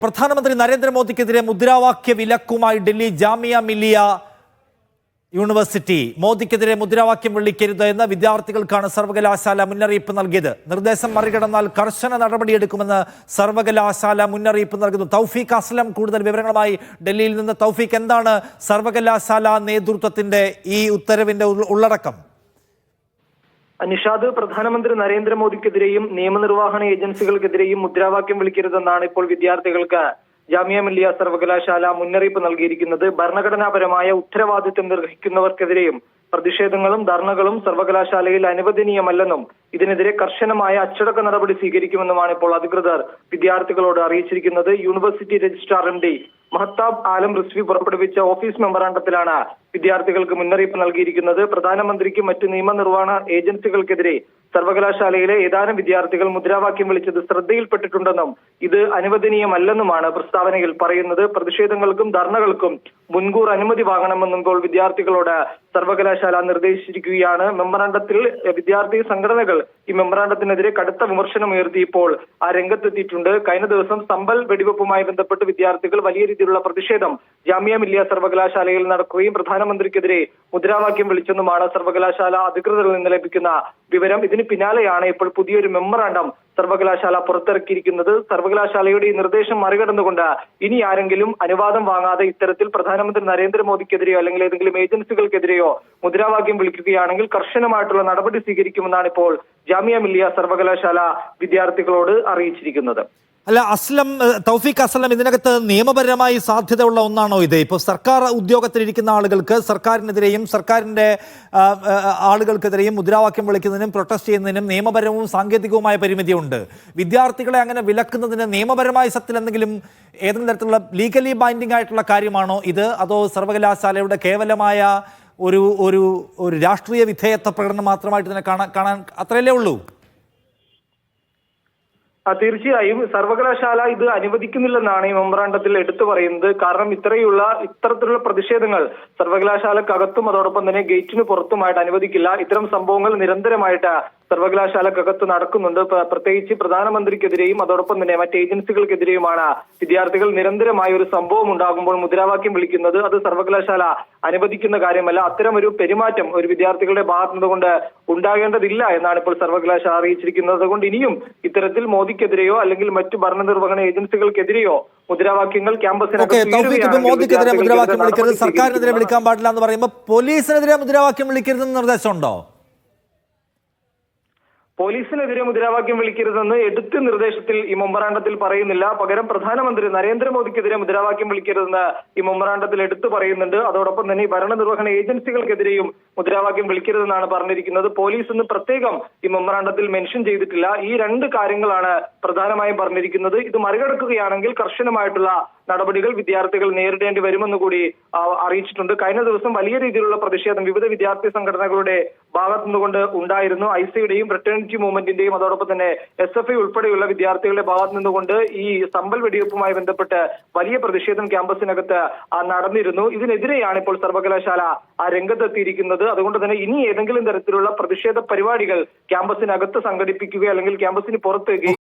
പ്രധാനമന്ത്രി നരേന്ദ്രമോദിക്കെതിരെ മുദ്രാവാക്യ വിലക്കുമായി ഡൽഹി ജാമിയ മില്ലിയ യൂണിവേഴ്സിറ്റി. മോദിക്കെതിരെ മുദ്രാവാക്യം വിളിക്കരുത് എന്ന് വിദ്യാർത്ഥികൾക്കാണ് സർവകലാശാല മുന്നറിയിപ്പ് നൽകിയത്. നിർദ്ദേശം മറികടന്നാൽ കർശന നടപടിയെടുക്കുമെന്ന് സർവകലാശാല മുന്നറിയിപ്പ് നൽകുന്നു. തൗഫീഖ് അസ്ലം കൂടുതൽ വിവരങ്ങളുമായി ഡൽഹിയിൽ നിന്ന്. തൗഫീഖ്, എന്താണ് സർവകലാശാല നേതൃത്വത്തിന്റെ ഈ ഉത്തരവിന്റെ ഉള്ളടക്കം? നിഷാദ്, പ്രധാനമന്ത്രി നരേന്ദ്രമോദിക്കെതിരെയും നിയമനിർവ്വഹണ ഏജൻസികൾക്കെതിരെയും മുദ്രാവാക്യം വിളിക്കരുതെന്നാണ് ഇപ്പോൾ വിദ്യാർത്ഥികൾക്ക് ജാമിയ മില്ലിയ സർവകലാശാല മുന്നറിയിപ്പ് നൽകിയിരിക്കുന്നത്. ഭരണഘടനാപരമായ ഉത്തരവാദിത്വം നിർവഹിക്കുന്നവർക്കെതിരെയും പ്രതിഷേധങ്ങളും ധർണകളും സർവകലാശാലയിൽ അനുവദനീയമല്ലെന്നും ഇതിനെതിരെ കർശനമായ അച്ചടക്ക നടപടി സ്വീകരിക്കുമെന്നുമാണ് ഇപ്പോൾ അധികൃതർ വിദ്യാർത്ഥികളോട് അറിയിച്ചിരിക്കുന്നത്. യൂണിവേഴ്സിറ്റി രജിസ്ട്രാർ MD മഹത്താബ് ആലം റിസ്വി പുറപ്പെടുവിച്ച ഓഫീസ് മെമ്മറാണ്ടത്തിലാണ് വിദ്യാർത്ഥികൾക്ക് മുന്നറിയിപ്പ് നൽകിയിരിക്കുന്നത്. പ്രധാനമന്ത്രിക്കും മറ്റ് നിയമനിർവ്വഹണ ഏജൻസികൾക്കെതിരെ സർവകലാശാലയിലെ ഏതാനും വിദ്യാർത്ഥികൾ മുദ്രാവാക്യം വിളിച്ചത് ശ്രദ്ധയിൽപ്പെട്ടിട്ടുണ്ടെന്നും ഇത് അനുവദനീയമല്ലെന്നുമാണ് പ്രസ്താവനയിൽ പറയുന്നത്. പ്രതിഷേധങ്ങൾക്കും ധർണകൾക്കും മുൻകൂർ അനുമതി വാങ്ങണമെന്നും ഇപ്പോൾ വിദ്യാർത്ഥികളോട് സർവകലാശാല നിർദ്ദേശിച്ചിരിക്കുകയാണ്. മെമ്മറാണ്ടത്തിൽ വിദ്യാർത്ഥി സംഘടനകൾ ഈ മെമ്മറാണ്ടത്തിനെതിരെ കടുത്ത വിമർശനം ഉയർത്തി ഇപ്പോൾ ആ രംഗത്തെത്തിയിട്ടുണ്ട്. കഴിഞ്ഞ ദിവസം സമ്പൽ വെടിവെപ്പുമായി ബന്ധപ്പെട്ട് വിദ്യാർത്ഥികൾ വലിയ രീതിയിലുള്ള പ്രതിഷേധം ജാമിയ മില്ലിയ സർവകലാശാലയിൽ നടക്കുകയും പ്രധാനമന്ത്രിക്കെതിരെ മുദ്രാവാക്യം വിളിച്ചെന്നുമാണ് സർവകലാശാല അധികൃതരിൽ നിന്ന് ലഭിക്കുന്ന വിവരം. ഇതിന് പിന്നാലെയാണ് ഇപ്പോൾ പുതിയൊരു മെമ്മറാണ്ടം സർവകലാശാല പുറത്തിറക്കിയിരിക്കുന്നത്. സർവകലാശാലയുടെ ഈ നിർദ്ദേശം മറികടന്നുകൊണ്ട് ഇനി ആരെങ്കിലും അനുവാദം വാങ്ങാതെ ഇത്തരത്തിൽ പ്രധാനമന്ത്രി നരേന്ദ്രമോദിക്കെതിരെയോ അല്ലെങ്കിൽ ഏതെങ്കിലും ഏജൻസികൾക്കെതിരെയോ മുദ്രാവാക്യം വിളിക്കുകയാണെങ്കിൽ കർശനമായിട്ടുള്ള നടപടി സ്വീകരിക്കുമെന്നാണ് ഇപ്പോൾ ജാമിയ മില്ലിയ സർവകലാശാല വിദ്യാർത്ഥികളോട് അറിയിച്ചിരിക്കുന്നത്. അല്ല അസ്ലം, തൗഫീഖ് അസ്ലം, ഇതിനകത്ത് നിയമപരമായി സാധ്യതയുള്ള ഒന്നാണോ ഇത്? ഇപ്പോൾ സർക്കാർ ഉദ്യോഗത്തിലിരിക്കുന്ന ആളുകൾക്ക് സർക്കാരിനെതിരെയും സർക്കാരിൻ്റെ ആളുകൾക്കെതിരെയും മുദ്രാവാക്യം വിളിക്കുന്നതിനും പ്രൊട്ടസ്റ്റ് ചെയ്യുന്നതിനും നിയമപരവും സാങ്കേതികവുമായ പരിമിതിയുണ്ട്. വിദ്യാർത്ഥികളെ അങ്ങനെ വിലക്കുന്നതിന് നിയമപരമായ സത്തിൽ എന്തെങ്കിലും ഏതെങ്കിലും തരത്തിലുള്ള ലീഗലി ബൈൻഡിംഗ് ആയിട്ടുള്ള കാര്യമാണോ ഇത്? അതോ സർവകലാശാലയുടെ കേവലമായ ഒരു ഒരു ഒരു രാഷ്ട്രീയ വിധേയത്വ പ്രകടനം മാത്രമായിട്ട് ഇതിനെ കാണാൻ അത്രയല്ലേ ഉള്ളൂ? തീർച്ചയായും സർവകലാശാല ഇത് അനുവദിക്കുന്നില്ലെന്നാണ് ഈ മെമ്മറാണ്ടത്തിൽ എടുത്തു പറയുന്നത്. കാരണം ഇത്തരത്തിലുള്ള പ്രതിഷേധങ്ങൾ സർവകലാശാലക്കകത്തും അതോടൊപ്പം തന്നെ ഗേറ്റിന് പുറത്തുമായിട്ട് അനുവദിക്കില്ല. ഇത്തരം സംഭവങ്ങൾ നിരന്തരമായിട്ട് സർവകലാശാലക്കകത്ത് നടക്കുന്നുണ്ട്. പ്രത്യേകിച്ച് പ്രധാനമന്ത്രിക്കെതിരെയും അതോടൊപ്പം തന്നെ മറ്റ് ഏജൻസികൾക്കെതിരെയുമാണ് വിദ്യാർത്ഥികൾ നിരന്തരമായ ഒരു സംഭവം ഉണ്ടാകുമ്പോൾ മുദ്രാവാക്യം വിളിക്കുന്നത്. അത് സർവകലാശാല അനുവദിക്കുന്ന കാര്യമല്ല. അത്തരം ഒരു പെരുമാറ്റം ഒരു വിദ്യാർത്ഥികളുടെ ഭാഗത്തു നിന്നുകൊണ്ട് ഉണ്ടാകേണ്ടതില്ല എന്നാണ് ഇപ്പോൾ സർവകലാശാല അറിയിച്ചിരിക്കുന്നത്. അതുകൊണ്ട് ഇനിയും ഇത്തരത്തിൽ മോദിക്കെതിരെയോ അല്ലെങ്കിൽ മറ്റു ഭരണനിർവഹണ ഏജൻസികൾക്കെതിരെയോ മുദ്രാവാക്യങ്ങൾ ക്യാമ്പസിനകത്ത് മോദിക്കെതിരെ മുദ്രാവാക്യം വിളിക്കരുത്, സർക്കാരിനെതിരെ വിളിക്കാൻ പാടില്ല എന്ന് പറയുമ്പോൾ പോലീസിനെതിരെ മുദ്രാവാക്യം വിളിക്കരുതെന്ന് നിർദ്ദേശമുണ്ടോ? പോലീസിനെതിരെ മുദ്രാവാക്യം വിളിക്കരുതെന്ന് എടുത്ത നിർദ്ദേശത്തിൽ ഈ മെമ്മറാണ്ടത്തിൽ പറയുന്നില്ല. പകരം പ്രധാനമന്ത്രി നരേന്ദ്രമോദിക്കെതിരെ മുദ്രാവാക്യം വിളിക്കരുതെന്ന് ഈ മെമ്മറാണ്ടത്തിൽ എടുത്തു പറയുന്നുണ്ട്. അതോടൊപ്പം തന്നെ ഭരണനിർവഹണ ഏജൻസികൾക്കെതിരെയും മുദ്രാവാക്യം വിളിക്കരുതെന്നാണ് പറഞ്ഞിരിക്കുന്നത്. പോലീസ് എന്ന് പ്രത്യേകം ഈ മെമ്മറാണ്ടത്തിൽ മെൻഷൻ ചെയ്തിട്ടില്ല. ഈ രണ്ട് കാര്യങ്ങളാണ് പ്രധാനമായും പറഞ്ഞിരിക്കുന്നത്. ഇത് മറികടക്കുകയാണെങ്കിൽ കർശനമായിട്ടുള്ള നടപടികൾ വിദ്യാർത്ഥികൾ നേരിടേണ്ടി വരുമെന്ന് കൂടി അറിയിച്ചിട്ടുണ്ട്. കഴിഞ്ഞ ദിവസം വലിയ രീതിയിലുള്ള പ്രതിഷേധം വിവിധ വിദ്യാർത്ഥി സംഘടനകളുടെ ഭാഗത്തു നിന്നുകൊണ്ട് ഉണ്ടായിരുന്നു. ഐസിയുടെയും ഫ്രറ്റേണിറ്റി മൂവ്മെന്റിന്റെയും അതോടൊപ്പം തന്നെ SFI ഉൾപ്പെടെയുള്ള വിദ്യാർത്ഥികളുടെ ഭാഗത്തു നിന്നുകൊണ്ട് ഈ സമ്പൽ വെടിവെപ്പുമായി ബന്ധപ്പെട്ട് വലിയ പ്രതിഷേധം ക്യാമ്പസിനകത്ത് നടന്നിരുന്നു. ഇതിനെതിരെയാണ് ഇപ്പോൾ സർവകലാശാല ആ രംഗത്തെത്തിയിരിക്കുന്നത്. അതുകൊണ്ട് തന്നെ ഇനി ഏതെങ്കിലും തരത്തിലുള്ള പ്രതിഷേധ പരിപാടികൾ ക്യാമ്പസിനകത്ത് സംഘടിപ്പിക്കുക അല്ലെങ്കിൽ ക്യാമ്പസിന് പുറത്ത്